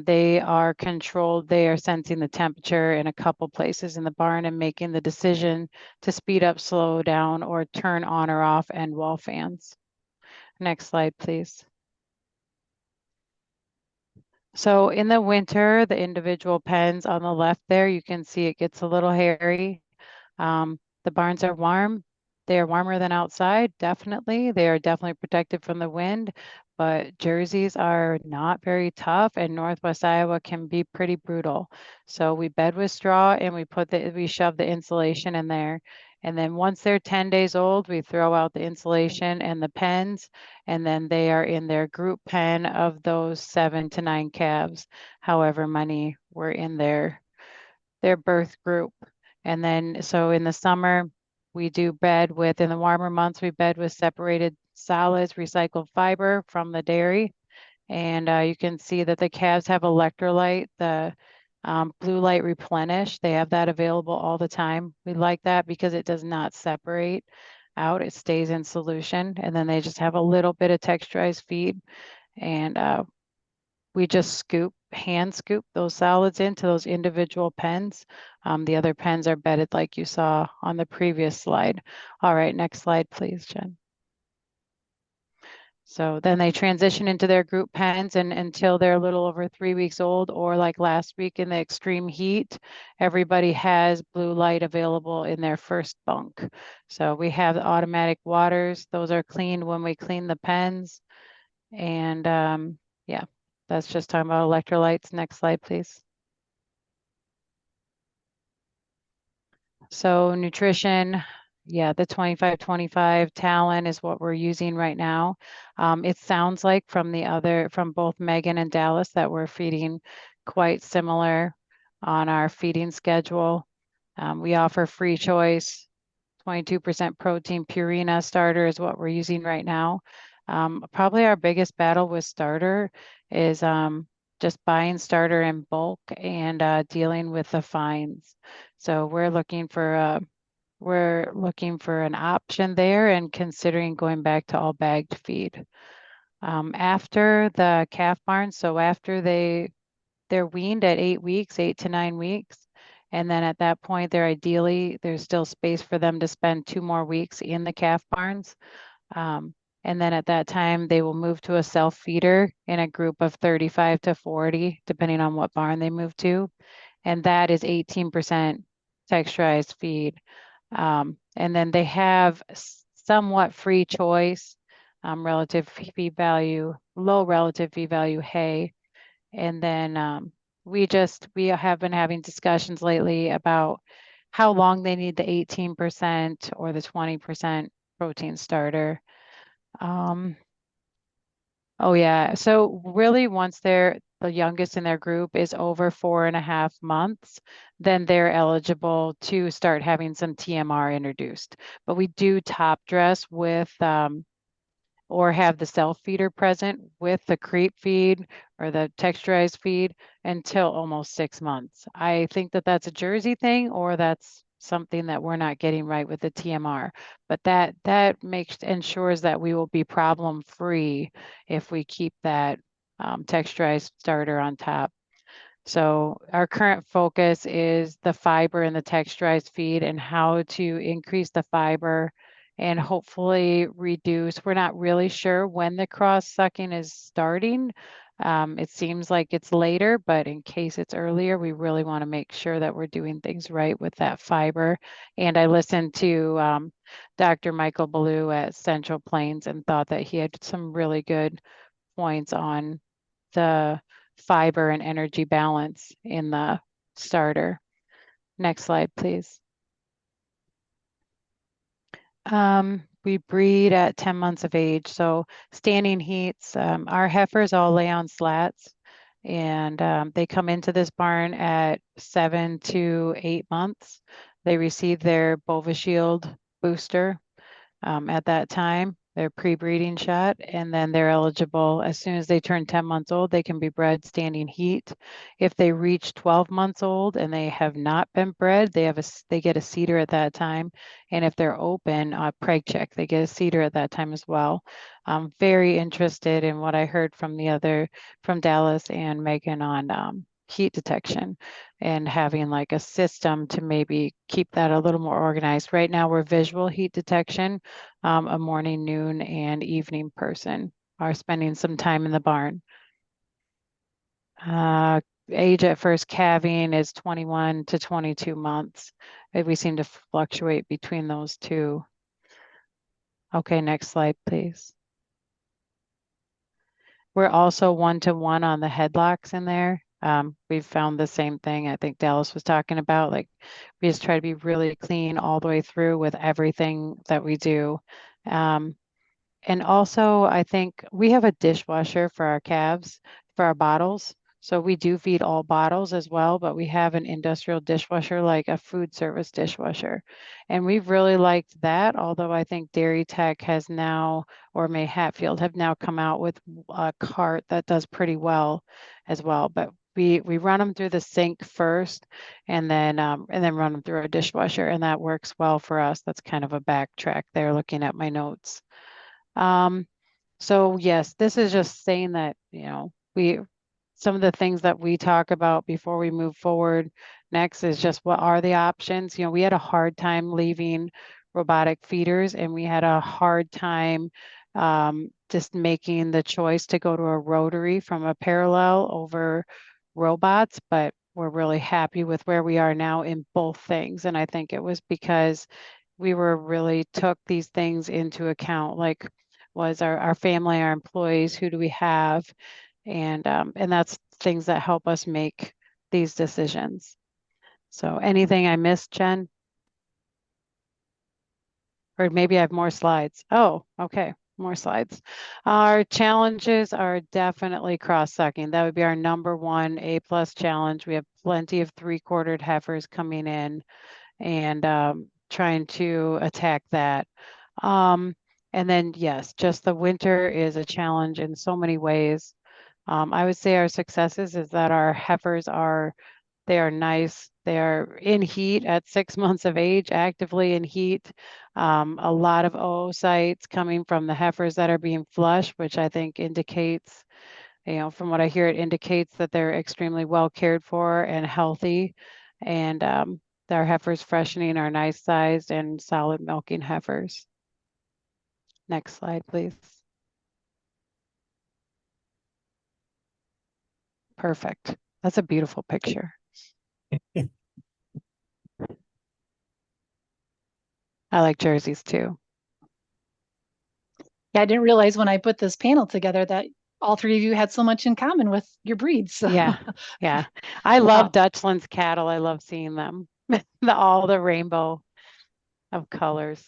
they are controlled. They are sensing the temperature in a couple places in the barn and making the decision to speed up, slow down, or turn on or off end wall fans. Next slide, please. So in the winter, the individual pens on the left there, you can see it gets a little hairy. The barns are warm. They are warmer than outside, definitely. They are definitely protected from the wind, but jerseys are not very tough, and Northwest Iowa can be pretty brutal. So we bed with straw and we shove the insulation in there. And then once they're 10 days old, we throw out the insulation and the pens, and then they are in their group pen of those 7 to 9 calves, however many were in their birth group. And then, so in the summer, we do bed with, in the warmer months, we bed with separated solids, recycled fiber from the dairy. And you can see that the calves have electrolyte, the blue light replenish. They have that available all the time. We like that because it does not separate out. It stays in solution. And then they just have a little bit of texturized feed. And we just hand scoop those solids into those individual pens. The other pens are bedded like you saw on the previous slide. All right, next slide, please, Jen. So then they transition into their group pens, and until they're a little over 3 weeks old, or like last week in the extreme heat, everybody has blue light available in their first bunk. So we have the automatic waters. Those are cleaned when we clean the pens. And yeah, that's just talking about electrolytes. Next slide, please. So nutrition, yeah, the 25-25 Talon is what we're using right now. It sounds like from both Megan and Dallas that we're feeding quite similar on our feeding schedule. We offer free choice, 22% protein Purina starter is what we're using right now. Probably our biggest battle with starter is just buying starter in bulk and dealing with the fines. So we're looking for an option there and considering going back to all bagged feed. After the calf barn, so after they're weaned at 8 weeks, 8 to 9 weeks. And then at that point, there's still space for them to spend 2 more weeks in the calf barns. And then at that time, they will move to a self-feeder in a group of 35 to 40, depending on what barn they move to. And that is 18% texturized feed. And then they have somewhat free choice, relative feed value, low relative feed value hay. And then we have been having discussions lately about how long they need the 18% or the 20% protein starter. Oh yeah, so really once the youngest in their group is over 4.5 months, then they're eligible to start having some TMR introduced. But we do top dress with or have the self feeder present with the creep feed or the texturized feed until almost 6 months. I think that that's a Jersey thing, or that's something that we're not getting right with the TMR. But that ensures that we will be problem free if we keep that texturized starter on top. So our current focus is the fiber and the texturized feed and how to increase the fiber and hopefully reduce. We're not really sure when the cross sucking is starting. It seems like it's later, but in case it's earlier, we really want to make sure that we're doing things right with that fiber. And I listened to Dr. Michael Ballou at Central Plains and thought that he had some really good points on the fiber and energy balance in the starter. Next slide, please. We breed at 10 months of age. So standing heats, our heifers all lay on slats and they come into this barn at 7 to 8 months. They receive their Bovishield booster at that time, their pre-breeding shot, and then they're eligible as soon as they turn 10 months old, they can be bred standing heat. If they reach 12 months old and they have not been bred, they get a cedar at that time. And if they're open, preg check, they get a cedar at that time as well. I'm very interested in what I heard from Dallas and Megan on heat detection and having like a system to maybe keep that a little more organized. Right now we're visual heat detection, a morning, noon, and evening person are spending some time in the barn. Age at first calving is 21 to 22 months. We seem to fluctuate between those two. Okay, next slide, please. We're also 1-to-1 on the headlocks in there. We've found the same thing I think Dallas was talking about. Like we just try to be really clean all the way through with everything that we do. And also I think we have a dishwasher for our calves, for our bottles. So we do feed all bottles as well, but we have an industrial dishwasher, like a food service dishwasher. And we've really liked that, although I think Dairy Tech has now, or May Hatfield have now come out with a cart that does pretty well as well. But we run them through the sink first and then run them through our dishwasher, and that works well for us. That's kind of a backtrack there looking at my notes. So yes, this is just saying that, some of the things that we talk about before we move forward next is just what are the options? We had a hard time leaving robotic feeders and we had a hard time just making the choice to go to a rotary from a parallel over robots, but we're really happy with where we are now in both things. And I think it was because we were really took these things into account, like was our family, our employees, who do we have? And that's things that help us make these decisions. So anything I missed, Jen? Or maybe I have more slides. Oh, okay, more slides. Our challenges are definitely cross-sucking. That would be our number one A+ challenge. We have plenty of 3/4 heifers coming in and trying to attack that. And then yes, just the winter is a challenge in so many ways. I would say our successes is that our heifers they are nice. They are in heat at 6 months of age, actively in heat. A lot of oocytes coming from the heifers that are being flushed, which I think indicates, from what I hear, it indicates that they're extremely well cared for and healthy. And our heifers freshening are nice sized and solid milking heifers. Next slide, please. Perfect. That's a beautiful picture. I like jerseys too. Yeah, I didn't realize when I put this panel together that all three of you had so much in common with your breeds. Yeah, yeah. I love Wow. Dutchland's cattle. I love seeing them. All the rainbow of colors.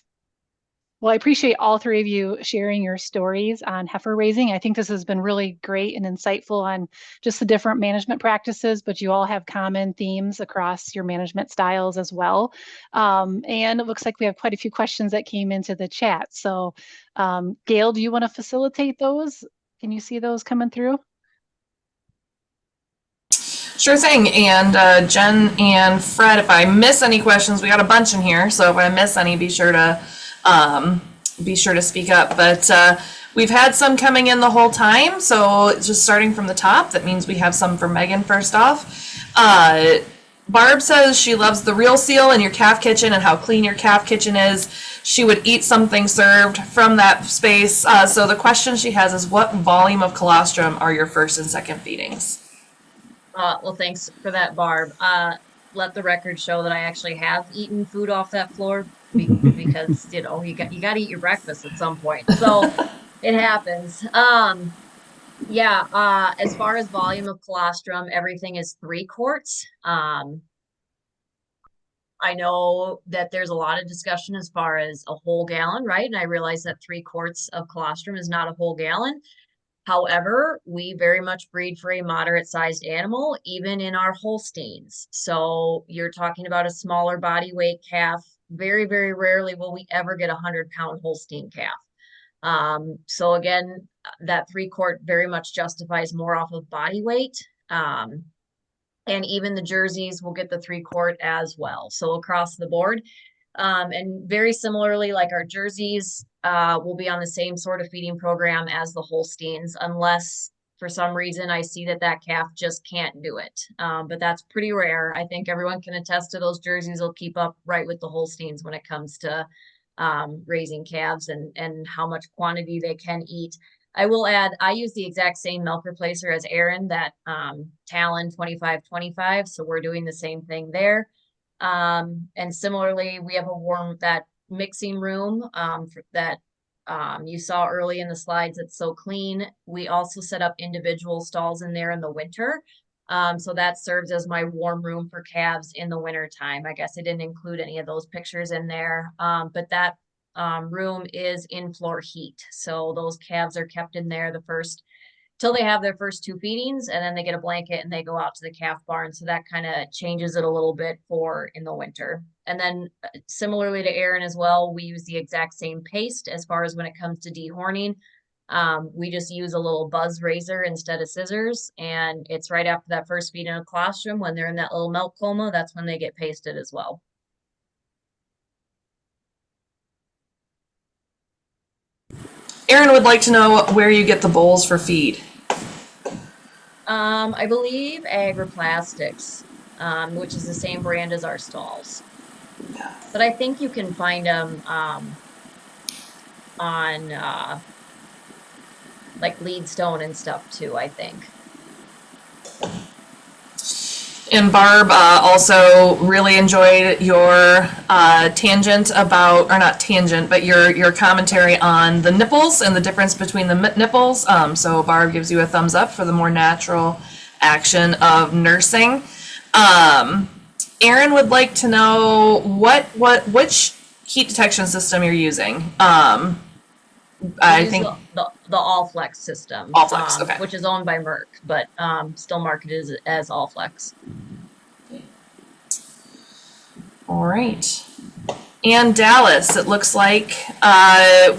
Well, I appreciate all three of you sharing your stories on heifer raising. I think this has been really great and insightful on just the different management practices, but you all have common themes across your management styles as well. And it looks like we have quite a few questions that came into the chat. So Gail, do you want to facilitate those? Can you see those coming through? Sure thing. And Jen and Fred, if I miss any questions, we got a bunch in here. So if I miss any, be sure to speak up. But we've had some coming in the whole time. So just starting from the top, that means we have some for Megan first off. Barb says she loves the real seal in your calf kitchen and how clean your calf kitchen is. She would eat something served from that space. So the question she has is, what volume of colostrum are your first and second feedings? Well, thanks for that, Barb. Let the record show that I actually have eaten food off that floor because you got to eat your breakfast at some point. So it happens. Yeah, as far as volume of colostrum, everything is 3 quarts. I know that there's a lot of discussion as far as a whole gallon, right? And I realize that 3 quarts of colostrum is not a whole gallon. However, we very much breed for a moderate sized animal, even in our Holsteins. So you're talking about a smaller body weight calf. Very, very rarely will we ever get a 100-pound Holstein calf. So again, that 3 quart very much justifies more off of body weight. And even the jerseys will get the 3 quart as well. So across the board. And very similarly, like our jerseys will be on the same sort of feeding program as the Holsteins, unless for some reason I see that calf just can't do it. But that's pretty rare. I think everyone can attest to those jerseys will keep up right with the Holsteins when it comes to raising calves and how much quantity they can eat. I will add, I use the exact same milk replacer as Aaron, that Talon 2525. So we're doing the same thing there. And similarly, we have that mixing room that you saw early in the slides. It's so clean. We also set up individual stalls in there in the winter. So that serves as my warm room for calves in the winter time. I guess I didn't include any of those pictures in there, but that room is in floor heat. So those calves are kept in there till they have their first 2 feedings, and then they get a blanket and they go out to the calf barn. So that kind of changes it a little bit for in the winter. And then similarly to Aaron as well, we use the exact same paste as far as when it comes to dehorning. We just use a little buzz razor instead of scissors, and it's right after that first feeding of colostrum when they're in that little milk coma. That's when they get pasted as well. Aaron would like to know where you get the bowls for feed. I believe Agri-Plastics, which is the same brand as our stalls. But I think you can find them on like Leadstone and stuff too, I think. And Barb also really enjoyed your tangent about, or not tangent, but your commentary on the nipples and the difference between the nipples. So Barb gives you a thumbs up for the more natural action of nursing. Aaron would like to know which heat detection system you're using. I think the Allflex system. Allflex, okay. Which is owned by Merck, but still marketed as Allflex. All right. And Dallas, it looks like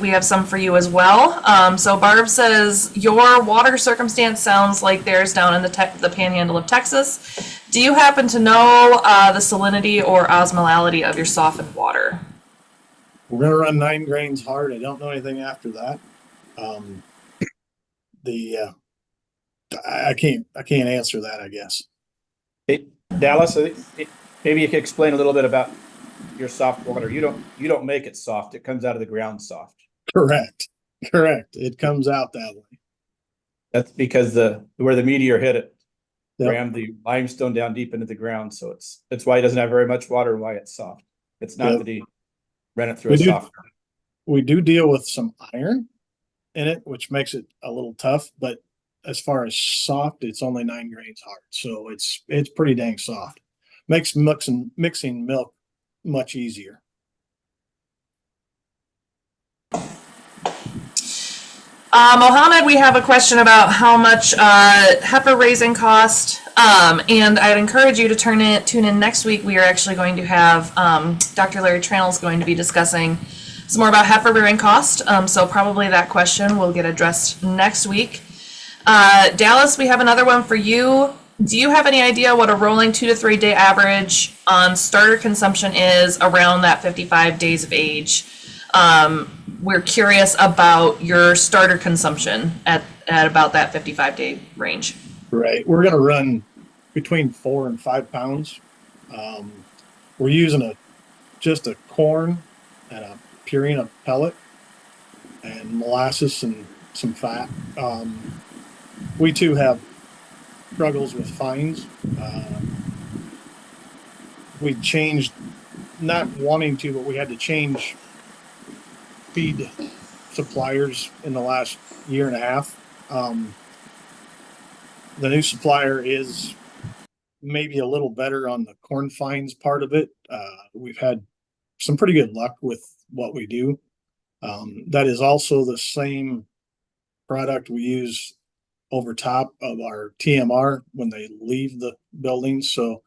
we have some for you as well. So Barb says, your water circumstance sounds like theirs down in the panhandle of Texas. Do you happen to know the salinity or osmolality of your softened water? We're going to run 9 grains hard. I don't know anything after that. I can't answer that, I guess. Hey, Dallas, maybe you could explain a little bit about your soft water. You don't make it soft. It comes out of the ground soft. Correct. It comes out that way. That's because where the meteor hit it, rammed the limestone down deep into the ground. So it's why it doesn't have very much water and why it's soft. It's not that he ran it through a softener. We do deal with some iron in it, which makes it a little tough, but as far as soft, it's only 9 grains hard. So it's pretty dang soft. Makes mixing milk much easier. Mohammed, we have a question about how much heifer raising cost, and I'd encourage you to tune in next week. We are actually going to have Dr. Larry Tranel is going to be discussing some more about heifer rearing cost, so probably that question will get addressed next week. Dallas, we have another one for you. Do you have any idea what a rolling 2 to 3 day average on starter consumption is around that 55 days of age? We're curious about your starter consumption at about that 55-day range. Right. We're going to run between 4 and 5 pounds. We're using just a corn and a Purina pellet and molasses and some fat. We too have struggles with fines. We changed, not wanting to, but we had to change feed suppliers in the last year and a half. The new supplier is maybe a little better on the corn fines part of it. We've had some pretty good luck with what we do. That is also the same product we use over top of our TMR when they leave the building. So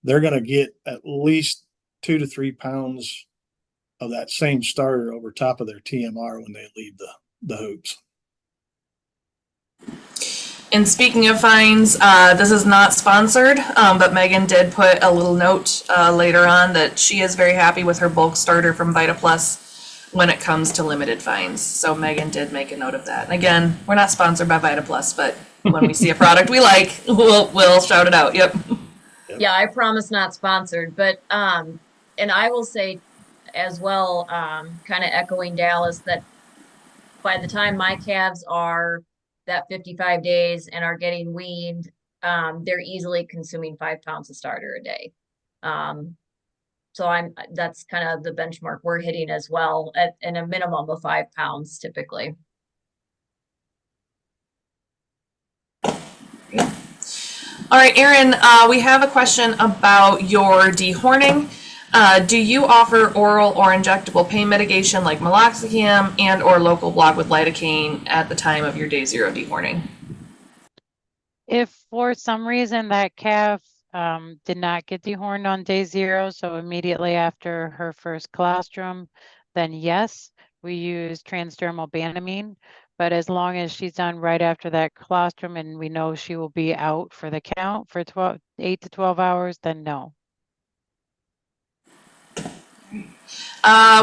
they're going to get at least 2 to 3 pounds of that same starter over top of their TMR when they leave the hoops. And speaking of fines, this is not sponsored, but Megan did put a little note later on that she is very happy with her bulk starter from Vita Plus when it comes to limited fines. So Megan did make a note of that. And again, we're not sponsored by Vita Plus, but when we see a product we like, we'll shout it out. Yep. Yeah, I promise not sponsored, but and I will say as well, kind of echoing Dallas, that by the time my calves are that 55 days and are getting weaned, they're easily consuming 5 pounds of starter a day. So that's kind of the benchmark we're hitting as well, in a minimum of 5 pounds typically. All right, Erin, we have a question about your dehorning. Do you offer oral or injectable pain mitigation like meloxicam and or local block with lidocaine at the time of your day 0 dehorning? If for some reason that calf did not get dehorned on day 0, so immediately after her first colostrum, then yes, we use transdermal Banamine. But as long as she's done right after that colostrum and we know she will be out for the count for 8 to 12 hours, then no.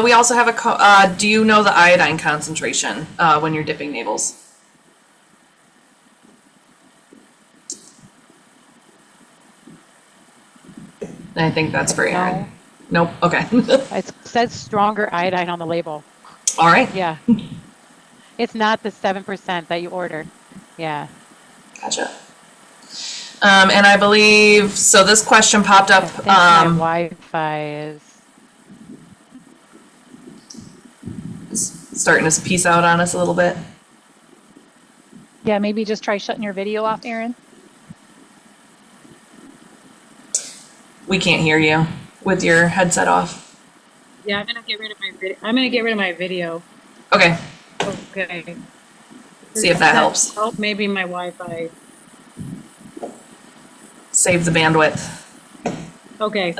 We also have a, do you know the iodine concentration when you're dipping navels? I think that's for Erin. No. Nope. Okay. It says stronger iodine on the label. All right. Yeah. It's not the 7% that you ordered. Yeah. Gotcha. And I believe, so this question popped up. I think my Wi-Fi is starting to piece out on us a little bit. Yeah, maybe just try shutting your video off, Erin. We can't hear you with your headset off. Yeah, I'm gonna get rid of my video. I'm gonna get rid of my video. Okay. Okay. See if that helps. Oh, maybe my Wi-Fi. Save the bandwidth. Okay.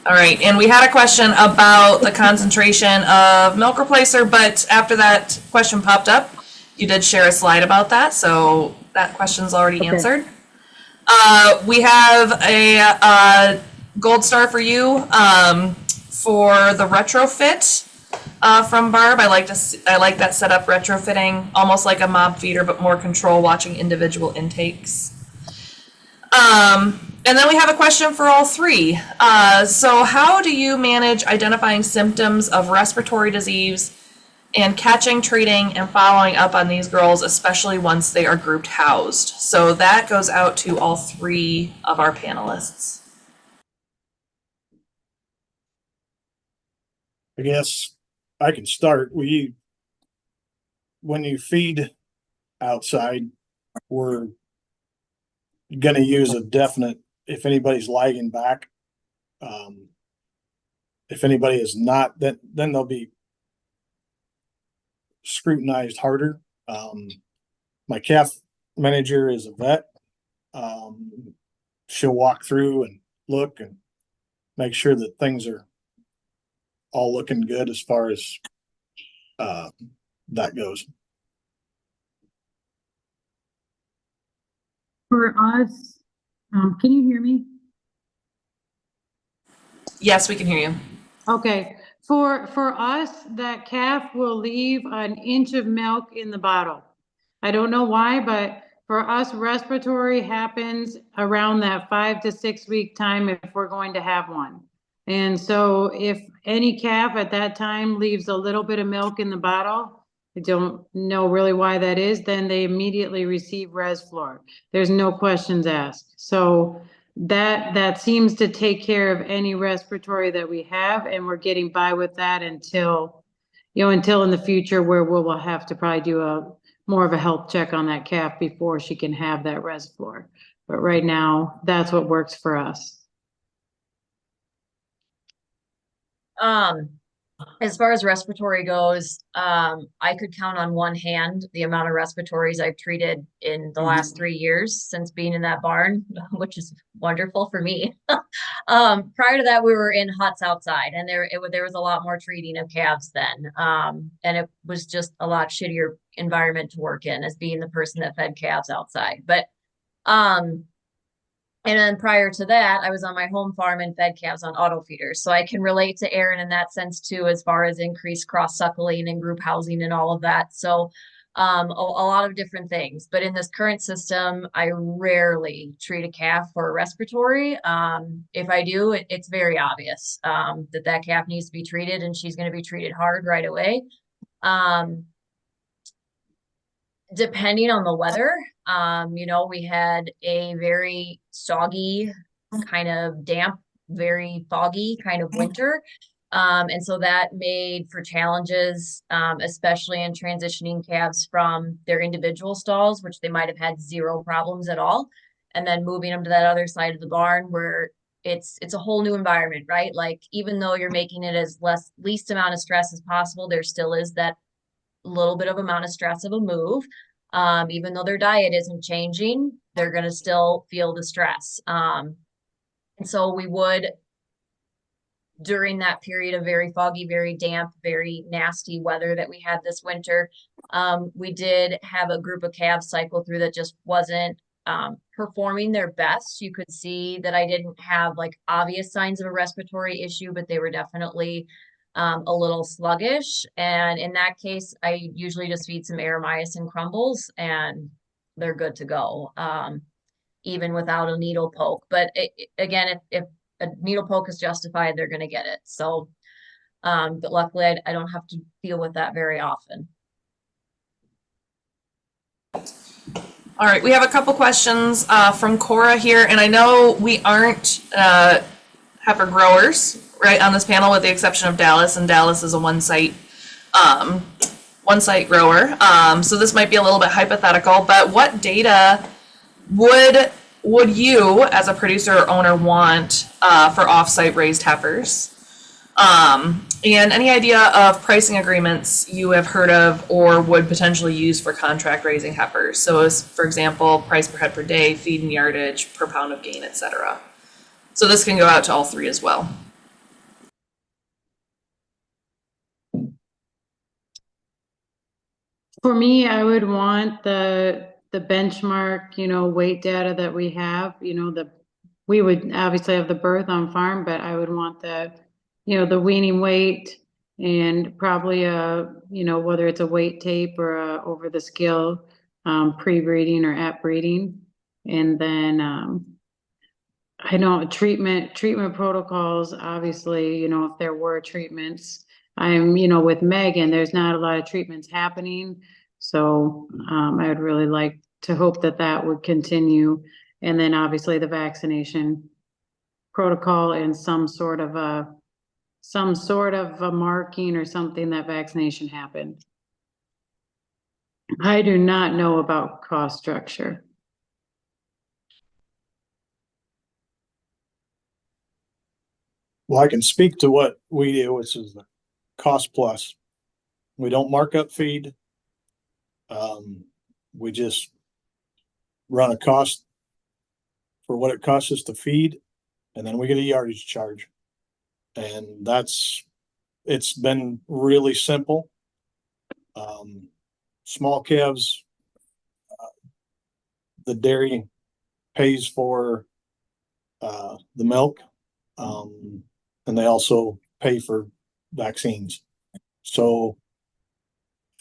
All right, and we had a question about the concentration of milk replacer, but after that question popped up, you did share a slide about that, so that question's already answered. We have a gold star for you for the retrofit from Barb. I like that setup, retrofitting, almost like a mob feeder, but more control, watching individual intakes. And then we have a question for all three. So how do you manage identifying symptoms of respiratory disease and catching, treating, and following up on these girls, especially once they are grouped housed? So that goes out to all three of our panelists. I guess I can start. When you feed outside, we're going to use a definite, if anybody's lagging back, if anybody is not, then they'll be scrutinized harder. My calf manager is a vet. She'll walk through and look and make sure that things are all looking good as far as that goes. For us, can you hear me? Yes, we can hear you. Okay, for us, that calf will leave an inch of milk in the bottle. I don't know why, but for us, respiratory happens around that 5 to 6 week time if we're going to have one. And so if any calf at that time leaves a little bit of milk in the bottle, I don't know really why that is, then they immediately receive Resflor. There's no questions asked. So that seems to take care of any respiratory that we have, and we're getting by with that until, until in the future where we'll have to probably do a more of a health check on that calf before she can have that Resflor. But right now, that's what works for us. As far as respiratory goes, I could count on one hand the amount of respiratories I've treated in the last 3 years since being in that barn, which is wonderful for me. Prior to that, we were in huts outside, and there was a lot more treating of calves then. And it was just a lot shittier environment to work in as being the person that fed calves outside. But and then prior to that, I was on my home farm and fed calves on auto feeders. So I can relate to Aaron in that sense too, as far as increased cross suckling and group housing and all of that. So a lot of different things. But in this current system, I rarely treat a calf for a respiratory. If I do, it's very obvious that calf needs to be treated, and she's going to be treated hard right away. Depending on the weather, we had a very soggy, kind of damp, very foggy kind of winter. And so that made for challenges, especially in transitioning calves from their individual stalls, which they might have had zero problems at all, and then moving them to that other side of the barn where it's a whole new environment, right? Like, even though you're making it as least amount of stress as possible, there still is that little bit of amount of stress of a move. Even though their diet isn't changing, they're going to still feel the stress. And so we would, during that period of very foggy, very damp, very nasty weather that we had this winter, we did have a group of calves cycle through that just wasn't performing their best. You could see that I didn't have like obvious signs of a respiratory issue, but they were definitely a little sluggish. And in that case, I usually just feed some Aeromycin crumbles and they're good to go, even without a needle poke. But again, if a needle poke is justified, they're going to get it. So, but luckily I don't have to deal with that very often. All right, we have a couple questions from Cora here, and I know we aren't heifer growers, right, on this panel, with the exception of Dallas, and Dallas is a one-site grower. So this might be a little bit hypothetical, but what data would you, as a producer or owner, want for off-site raised heifers? And any idea of pricing agreements you have heard of or would potentially use for contract raising heifers? So as, for example, price per head per day, feed and yardage, per pound of gain, etc. So this can go out to all three as well. For me, I would want the benchmark, weight data that we have, we would obviously have the birth on farm, but I would want the weaning weight and probably whether it's a weight tape or over the scale, pre-breeding or at breeding. And then, I know treatment protocols, obviously, if there were treatments, I'm, with Megan, there's not a lot of treatments happening. So, I would really like to hope that would continue. And then obviously the vaccination protocol and some sort of a marking or something that vaccination happened. I do not know about cost structure. Well, I can speak to what we do, which is the cost plus. We don't mark up feed. We just run a cost for what it costs us to feed, and then we get a yardage charge. And it's been really simple. Small calves, the dairy pays for the milk, and they also pay for vaccines. So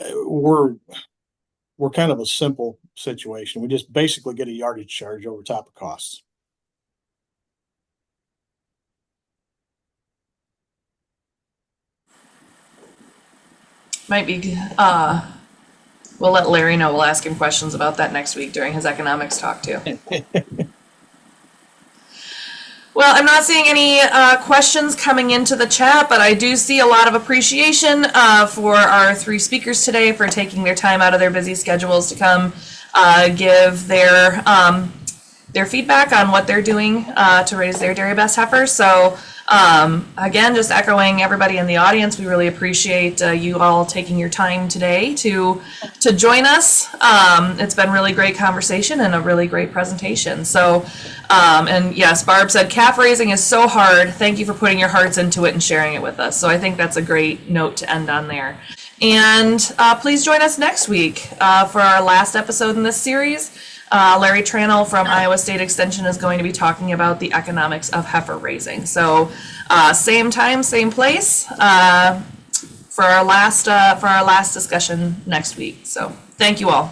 we're kind of a simple situation. We just basically get a yardage charge over top of costs. Might be, we'll let Larry know. We'll ask him questions about that next week during his economics talk too. Well, I'm not seeing any questions coming into the chat, but I do see a lot of appreciation for our 3 speakers today for taking their time out of their busy schedules to come give their feedback on what they're doing to raise their dairy best heifers. So again, just echoing everybody in the audience, we really appreciate you all taking your time today to join us. It's been really great conversation and a really great presentation. So, and yes, Barb said calf raising is so hard. Thank you for putting your hearts into it and sharing it with us. So I think that's a great note to end on there. And please join us next week for our last episode in this series. Larry Tranel from Iowa State Extension is going to be talking about the economics of heifer raising. So same time, same place for our last discussion next week. So thank you all.